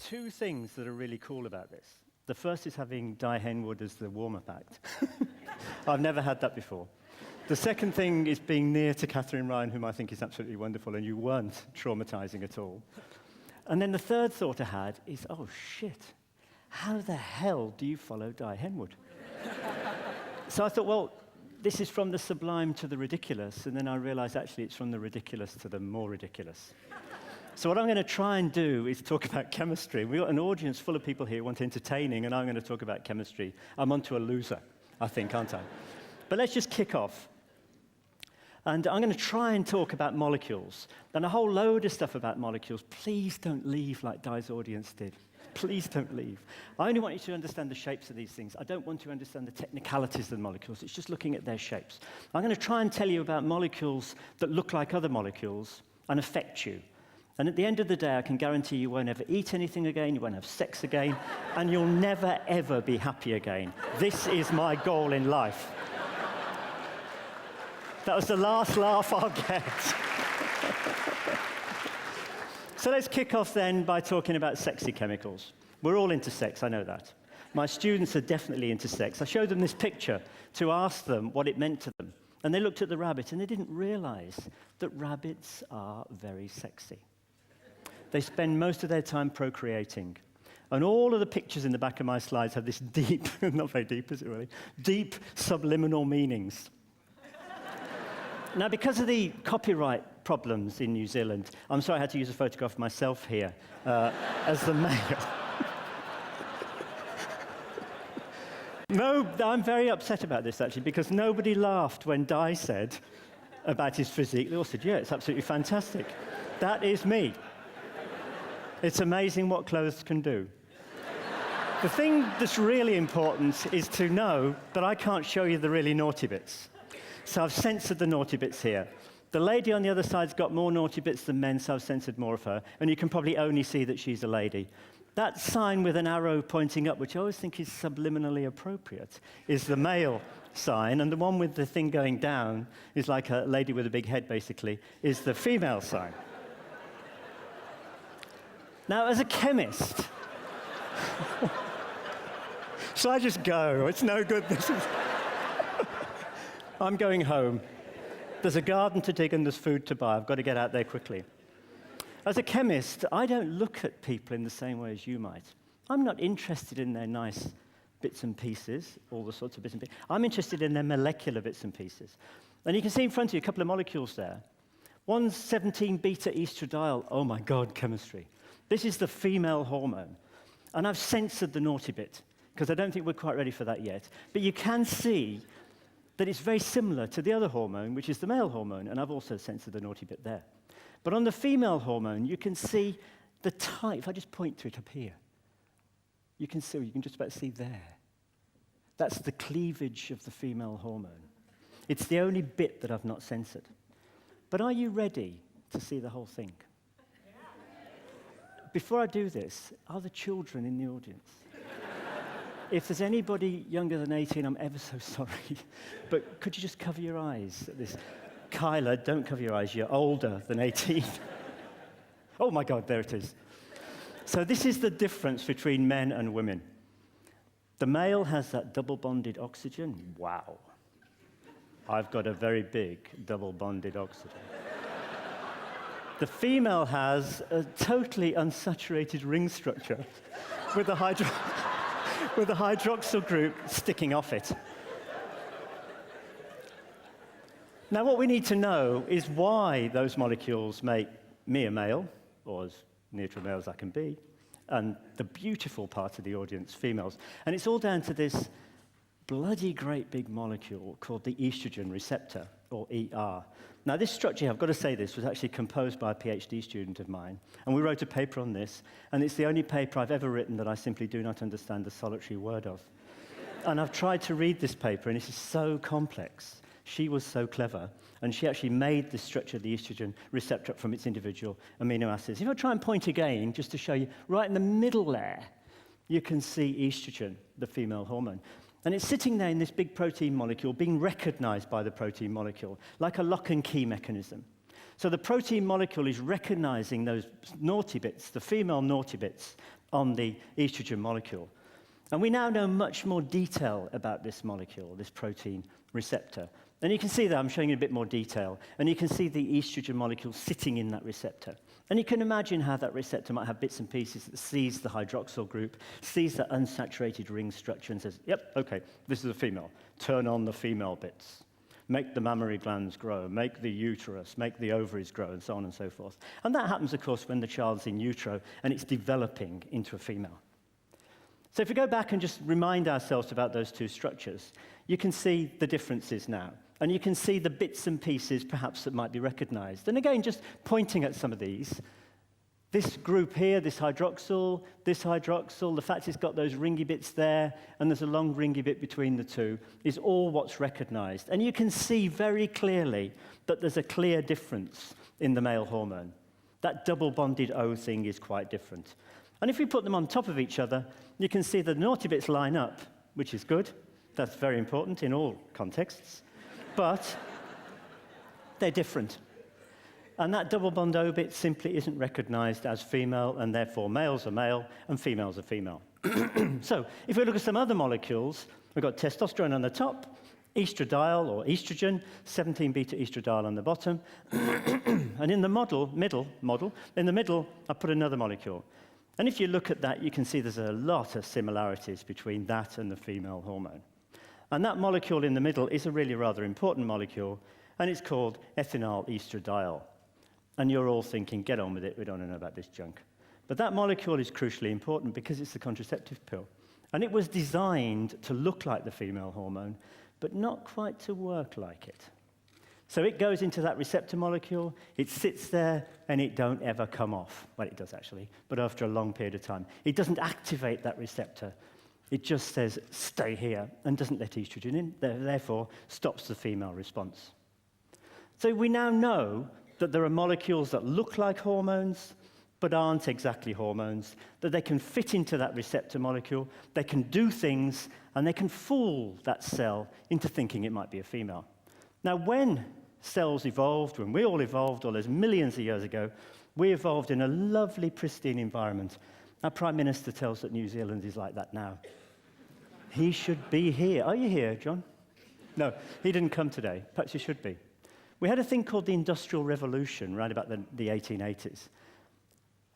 two things that are really cool about this. The first is having Di Henwood as the warm-up act. I've never had that before. The second thing is being near to Catherine Ryan, whom I think is absolutely wonderful, and you weren't traumatizing at all. And then the third thought I had is, oh, shit, how the hell do you follow Di Henwood? So I thought, well, this is from the sublime to the ridiculous, and then I realized actually it's from the ridiculous to the more ridiculous. So what I'm going to try and do is talk about chemistry. We've got an audience full of people here who want entertaining, and I'm going to talk about chemistry. I'm onto a loser, I think, aren't I? But let's just kick off. And I'm going to try and talk about molecules, and a whole load of stuff about molecules. Please don't leave like Di's audience did. Please don't leave. I only want you to understand the shapes of these things. I don't want you to understand the technicalities of the molecules. It's just looking at their shapes. I'm going to try and tell you about molecules that look like other molecules and affect you. And at the end of the day, I can guarantee you won't ever eat anything again, you won't have sex again, and you'll never, ever be happy again. This is my goal in life. That was the last laugh I'll get. So let's kick off then by talking about sexy chemicals. We're all into sex, I know that. My students are definitely into sex. I showed them this picture to ask them what it meant to them. And they looked at the rabbit and they didn't realize that rabbits are very sexy. They spend most of their time procreating. And all of the pictures in the back of my slides have this deep, not very deep, is it really? Deep subliminal meanings. Now, because of the copyright problems in New Zealand, I'm sorry I had to use a photograph of myself here as the male. No, I'm very upset about this, actually, because nobody laughed when Di said about his physique. They all said, yeah, it's absolutely fantastic. That is me. It's amazing what clothes can do. The thing that's really important is to know that I can't show you the really naughty bits. So I've censored the naughty bits here. The lady on the other side's got more naughty bits than men, so I've censored more of her. And you can probably only see that she's a lady. That sign with an arrow pointing up, which I always think is subliminally appropriate, is the male sign. And the one with the thing going down is like a lady with a big head, basically, is the female sign. Now, as a chemist, shall I just go? It's no good. I'm going home. There's a garden to dig and there's food to buy. I've got to get out there quickly. As a chemist, I don't look at people in the same way as you might. I'm not interested in their nice bits and pieces, all the sorts of bits and pieces. I'm interested in their molecular bits and pieces. And you can see in front of you a couple of molecules there. One's 17-beta estradiol. Oh my God, chemistry. This is the female hormone. And I've censored the naughty bit, because I don't think we're quite ready for that yet. But you can see that it's very similar to the other hormone, which is the male hormone, and I've also censored the naughty bit there. But on the female hormone, you can see the type. If I just point to it up here, you can just about see there. That's the cleavage of the female hormone. It's the only bit that I've not censored. But are you ready to see the whole thing? Before I do this, are there children in the audience? If there's anybody younger than 18, I'm ever so sorry. But could you just cover your eyes at this? Kyla, don't cover your eyes. You're older than 18. Oh, my God, there it is. So this is the difference between men and women. The male has that double-bonded oxygen. Wow. I've got a very big double-bonded oxygen. The female has a totally unsaturated ring structure with a hydroxyl group sticking off it. Now, what we need to know is why those molecules make me a male, or as near to a male as I can be, and the beautiful part of the audience, females. And it's all down to this bloody great big molecule called the estrogen receptor, or ER. Now, this structure, I've got to say this, was actually composed by a PhD student of mine, and we wrote a paper on this, and it's the only paper I've ever written that I simply do not understand a solitary word of. And I've tried to read this paper, and it is so complex. She was so clever, and she actually made the structure of the estrogen receptor from its individual amino acids. If I try and point again, just to show you, right in the middle there, you can see estrogen, the female hormone. And it's sitting there in this big protein molecule, being recognized by the protein molecule, like a lock and key mechanism. So the protein molecule is recognizing those naughty bits, the female naughty bits, on the estrogen molecule. And we now know much more detail about this molecule, this protein receptor. And you can see that I'm showing you a bit more detail. And you can see the estrogen molecule sitting in that receptor. And you can imagine how that receptor might have bits and pieces that sees the hydroxyl group, sees the unsaturated ring structure, and says, yep, okay, this is a female. Turn on the female bits. Make the mammary glands grow, make the uterus, make the ovaries grow, and so on and so forth. And that happens, of course, when the child's in utero and it's developing into a female. So if we go back and just remind ourselves about those two structures, you can see the differences now. And you can see the bits and pieces, perhaps, that might be recognized. And again, just pointing at some of these, this group here, this hydroxyl, the fact it's got those ringy bits there, and there's a long ringy bit between the two, is all what's recognized. And you can see very clearly that there's a clear difference in the male hormone. That double-bonded O thing is quite different. And if we put them on top of each other, you can see the naughty bits line up, which is good. That's very important in all contexts. But they're different. And that double bond O bit simply isn't recognized as female, and therefore males are male and females are female. So if we look at some other molecules, we've got testosterone on the top, estradiol or estrogen, 17-beta estradiol on the bottom. And in the middle, I put another molecule. And if you look at that, you can see there's a lot of similarities between that and the female hormone. And that molecule in the middle is a really rather important molecule, and it's called ethinyl estradiol. And you're all thinking, get on with it, we don't want to know about this junk. But that molecule is crucially important because it's the contraceptive pill. And it was designed to look like the female hormone, but not quite to work like it. So it goes into that receptor molecule, it sits there, and it don't ever come off. Well, it does actually, but after a long period of time. It doesn't activate that receptor. It just says, stay here, and doesn't let estrogen in, therefore stops the female response. So we now know that there are molecules that look like hormones, but aren't exactly hormones, that they can fit into that receptor molecule, they can do things, and they can fool that cell into thinking it might be a female. Now, when cells evolved, when we all evolved all those millions of years ago, we evolved in a lovely, pristine environment. Our Prime Minister tells us that New Zealand is like that now. He should be here. Are you here, John? No, he didn't come today. Perhaps he should be. We had a thing called the Industrial Revolution, right about the 1880s.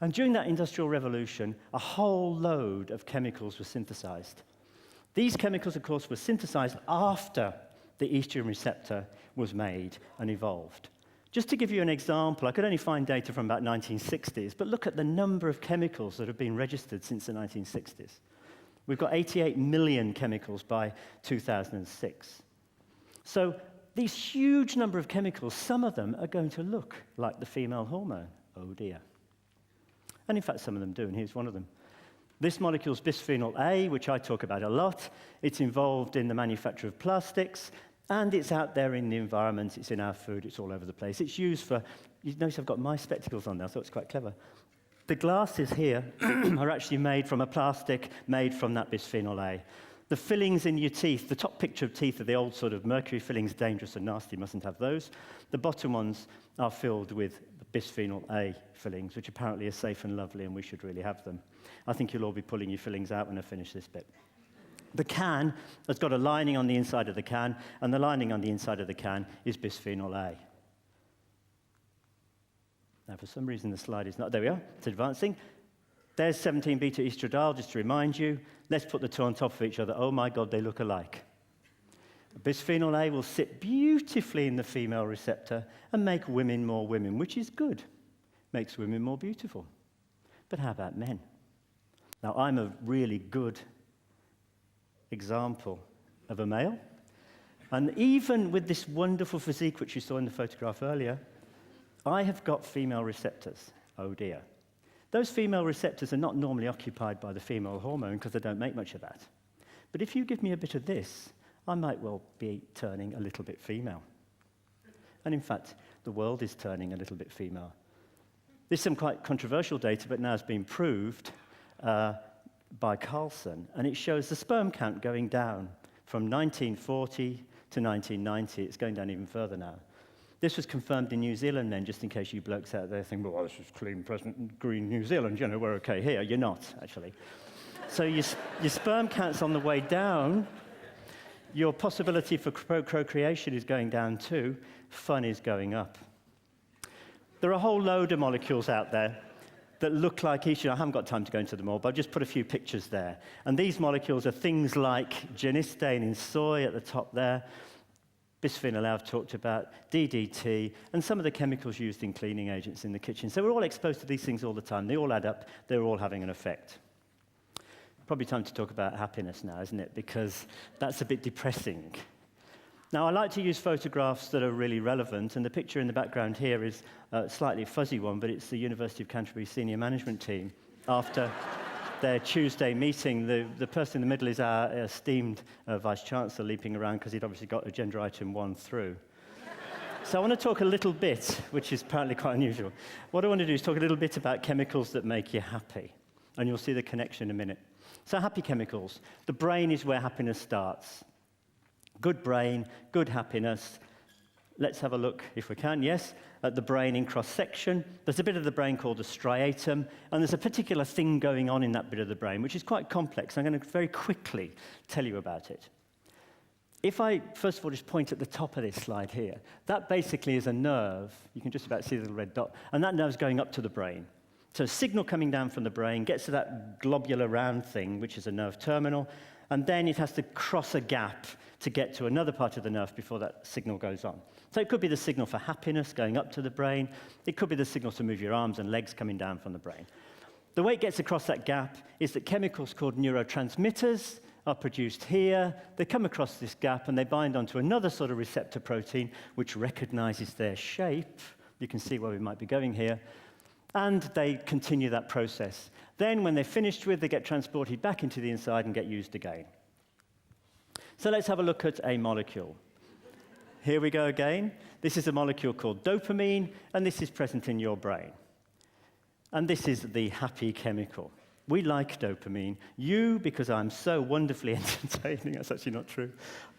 And during that Industrial Revolution, a whole load of chemicals were synthesized. These chemicals, of course, were synthesized after the estrogen receptor was made and evolved. Just to give you an example, I could only find data from about 1960s, but look at the number of chemicals that have been registered since the 1960s. We've got 88 million chemicals by 2006. So these huge number of chemicals, some of them are going to look like the female hormone. Oh dear. And in fact, some of them do, and here's one of them. This molecule is bisphenol A, which I talk about a lot. It's involved in the manufacture of plastics, and it's out there in the environment, it's in our food, it's all over the place. It's used for, you notice I've got my spectacles on now, so it's quite clever. The glasses here are actually made from a plastic made from that bisphenol A. The fillings in your teeth, the top picture of teeth are the old sort of mercury fillings, dangerous and nasty, mustn't have those. The bottom ones are filled with bisphenol A fillings, which apparently are safe and lovely, and we should really have them. I think you'll all be pulling your fillings out when I finish this bit. The can has got a lining on the inside of the can, and the lining on the inside of the can is bisphenol A. Now, for some reason, the slide is not... There we are. It's advancing. There's 17-beta estradiol, just to remind you. Let's put the two on top of each other. Oh, my God, they look alike. Bisphenol A will sit beautifully in the female receptor and make women more women, which is good. Makes women more beautiful. But how about men? Now, I'm a really good example of a male. And even with this wonderful physique, which you saw in the photograph earlier, I have got female receptors. Oh, dear. Those female receptors are not normally occupied by the female hormone because they don't make much of that. But if you give me a bit of this, I might well be turning a little bit female. And in fact, the world is turning a little bit female. There's some quite controversial data, but now has been proved by Carlson, and it shows the sperm count going down from 1940 to 1990. It's going down even further now. This was confirmed in New Zealand then, just in case you blokes out there think, well, this is clean, pleasant, green New Zealand, we're okay here. You're not, actually. So your sperm count's on the way down, your possibility for procreation is going down too, fun is going up. There are a whole load of molecules out there that look like each other. I haven't got time to go into them all, but I've just put a few pictures there. And these molecules are things like genistein in soy at the top there, bisphenol A I've talked about, DDT, and some of the chemicals used in cleaning agents in the kitchen. So we're all exposed to these things all the time. They all add up. They're all having an effect. Probably time to talk about happiness now, isn't it? Because that's a bit depressing. Now, I like to use photographs that are really relevant, and the picture in the background here is a slightly fuzzy one, but it's the University of Canterbury senior management team after their Tuesday meeting. The person in the middle is our esteemed Vice-Chancellor leaping around because he'd obviously got agenda item 1 through. So I want to talk a little bit, which is apparently quite unusual. What I want to do is talk a little bit about chemicals that make you happy, and you'll see the connection in a minute. So happy chemicals. The brain is where happiness starts. Good brain, good happiness. Let's have a look, if we can, yes, at the brain in cross-section. There's a bit of the brain called the striatum, and there's a particular thing going on in that bit of the brain, which is quite complex. I'm going to very quickly tell you about it. If I, first of all, just point at the top of this slide here, that basically is a nerve. You can just about see the little red dot, and that nerve's going up to the brain. So a signal coming down from the brain gets to that globular round thing, which is a nerve terminal, and then it has to cross a gap to get to another part of the nerve before that signal goes on. So it could be the signal for happiness going up to the brain. It could be the signal to move your arms and legs coming down from the brain. The way it gets across that gap is that chemicals called neurotransmitters are produced here. They come across this gap and they bind onto another sort of receptor protein which recognizes their shape. You can see where we might be going here. And they continue that process. Then when they're finished with, they get transported back into the inside and get used again. So let's have a look at a molecule. Here we go again. This is a molecule called dopamine, and this is present in your brain. And this is the happy chemical. We like dopamine. You, because I'm so wonderfully entertaining, that's actually not true.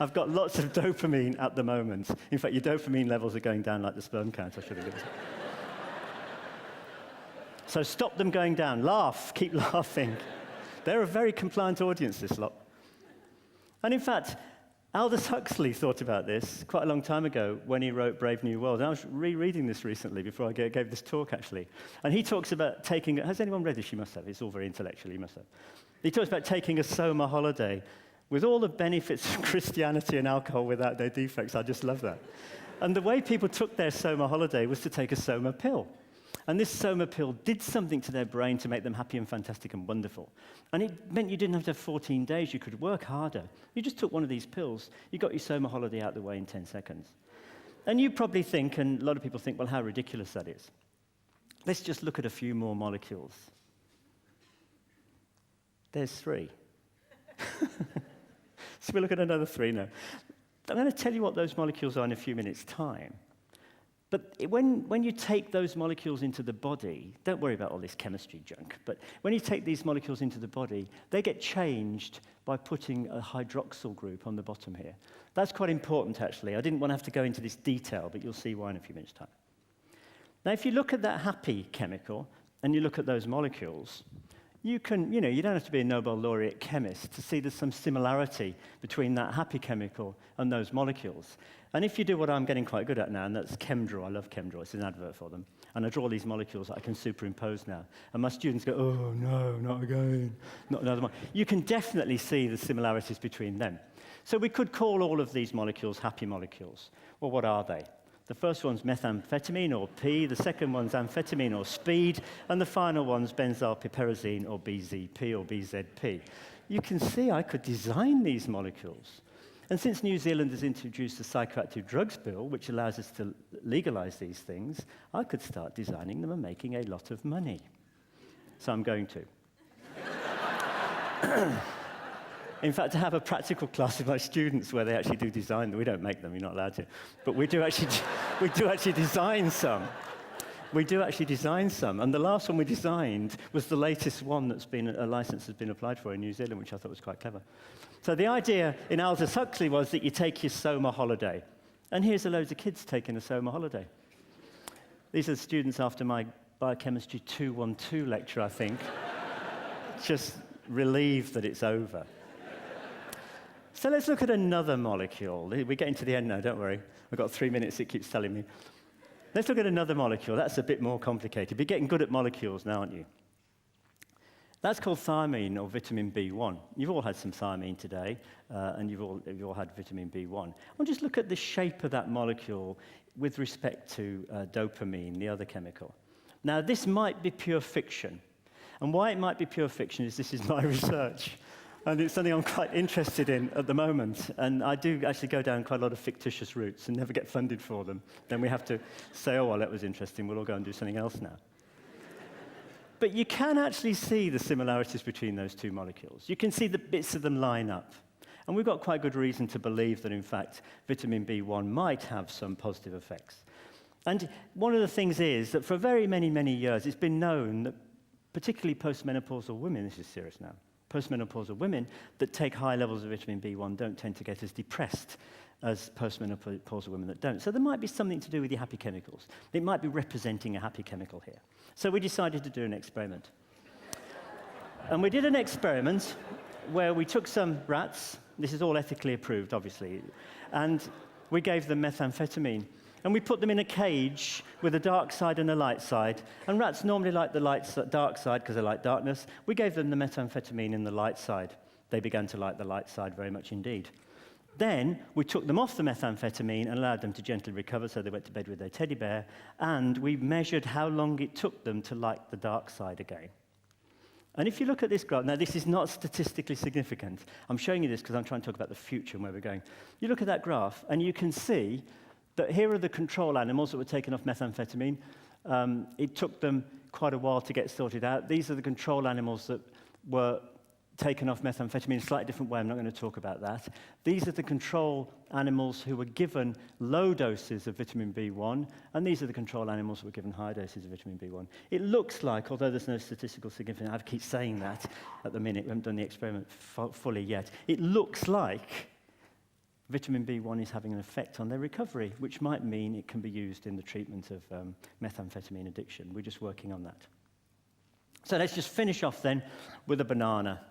I've got lots of dopamine at the moment. In fact, your dopamine levels are going down like the sperm count, I should have given. So stop them going down. Laugh. Keep laughing. They're a very compliant audience, this lot. And in fact, Aldous Huxley thought about this quite a long time ago when he wrote Brave New World. And I was rereading this recently before I gave this talk, actually. And he talks about taking... Has anyone read this? You must have. It's all very intellectual. You must have. He talks about taking a soma holiday with all the benefits of Christianity and alcohol without their defects. I just love that. And the way people took their soma holiday was to take a soma pill. And this soma pill did something to their brain to make them happy and fantastic and wonderful. And it meant you didn't have to have 14 days. You could work harder. You just took one of these pills. You got your soma holiday out the way in 10 seconds. And you probably think, and a lot of people think, well, how ridiculous that is. Let's just look at a few more molecules. There's 3. So we'll look at another 3 now. I'm going to tell you what those molecules are in a few minutes' time. But when you take those molecules into the body, don't worry about all this chemistry junk, but when you take these molecules into the body, they get changed by putting a hydroxyl group on the bottom here. That's quite important, actually. I didn't want to have to go into this detail, but you'll see why in a few minutes' time. Now, if you look at that happy chemical, and you look at those molecules, you can, you don't have to be a Nobel laureate chemist to see there's some similarity between that happy chemical and those molecules. And if you do what I'm getting quite good at now, and that's ChemDraw. I love ChemDraw. It's an advert for them. And I draw these molecules that I can superimpose now. And my students go, oh, no, not again. Not another one. You can definitely see the similarities between them. So we could call all of these molecules happy molecules. Well, what are they? The first one's methamphetamine, or P. The second one's amphetamine, or speed. And the final one's benzylpiperazine, or BZP, or BZP. You can see I could design these molecules. And since New Zealand has introduced the psychoactive drugs bill, which allows us to legalize these things, I could start designing them and making a lot of money. So I'm going to. In fact, I have a practical class with my students where they actually do design them. We don't make them, you're not allowed to. But we do actually design some. We do actually design some. And the last one we designed was the latest one that's been, a license has been applied for in New Zealand, which I thought was quite clever. So the idea in Aldous Huxley was that you take your soma holiday. And here's a loads of kids taking a summer holiday. These are the students after my Biochemistry 212 lecture, I think. Just relieved that it's over. So let's look at another molecule. We're getting to the end now, don't worry. I've got 3 minutes, it keeps telling me. Let's look at another molecule. That's a bit more complicated. You're getting good at molecules now, aren't you? That's called thiamine, or vitamin B1. You've all had some thiamine today, and you've all had vitamin B1. Well, just look at the shape of that molecule with respect to dopamine, the other chemical. Now, this might be pure fiction. And why it might be pure fiction is this is my research. And it's something I'm quite interested in at the moment. And I do actually go down quite a lot of fictitious routes and never get funded for them. Then we have to say, oh, well, that was interesting. We'll all go and do something else now. But you can actually see the similarities between those two molecules. You can see the bits of them line up. And we've got quite good reason to believe that, in fact, vitamin B1 might have some positive effects. And one of the things is that for very many, many years, it's been known that particularly postmenopausal women, this is serious now, postmenopausal women that take high levels of vitamin B1 don't tend to get as depressed as postmenopausal women that don't. So there might be something to do with the happy chemicals. It might be representing a happy chemical here. So we decided to do an experiment. And we did an experiment where we took some rats. This is all ethically approved, obviously. And we gave them methamphetamine. And we put them in a cage with a dark side and a light side. And rats normally like the dark side because they like darkness. We gave them the methamphetamine in the light side. They began to like the light side very much indeed. Then we took them off the methamphetamine and allowed them to gently recover, so they went to bed with their teddy bear. And we measured how long it took them to like the dark side again. And if you look at this graph, now this is not statistically significant. I'm showing you this because I'm trying to talk about the future and where we're going. You look at that graph, and you can see that here are the control animals that were taken off methamphetamine. It took them quite a while to get sorted out. These are the control animals that were taken off methamphetamine in a slightly different way. I'm not going to talk about that. These are the control animals who were given low doses of vitamin B1, and these are the control animals who were given high doses of vitamin B1. It looks like, although there's no statistical significance, I keep saying that at the minute, we haven't done the experiment fully yet, it looks like vitamin B1 is having an effect on their recovery, which might mean it can be used in the treatment of methamphetamine addiction. We're just working on that. So let's just finish off then with a banana.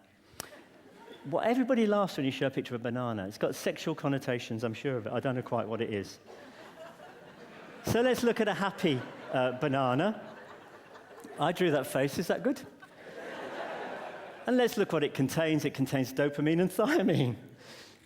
Well, everybody laughs when you show a picture of a banana. It's got sexual connotations, I'm sure of it. I don't know quite what it is. So let's look at a happy banana. I drew that face. Is that good? And let's look what it contains. It contains dopamine and thiamine.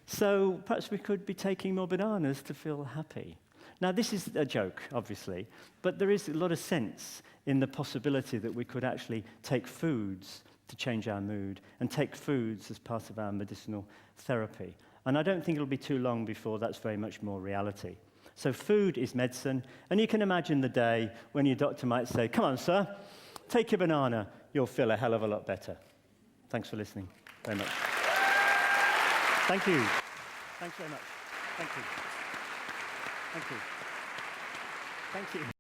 So perhaps we could be taking more bananas to feel happy. Now, this is a joke, obviously, but there is a lot of sense in the possibility that we could actually take foods to change our mood and take foods as part of our medicinal therapy. And I don't think it'll be too long before that's very much more reality. So food is medicine, and you can imagine the day when your doctor might say, "Come on, sir, take your banana, you'll feel a hell of a lot better." Thanks for listening very much. Thank you. Thanks very much. Thank you. Thank you. Thank you.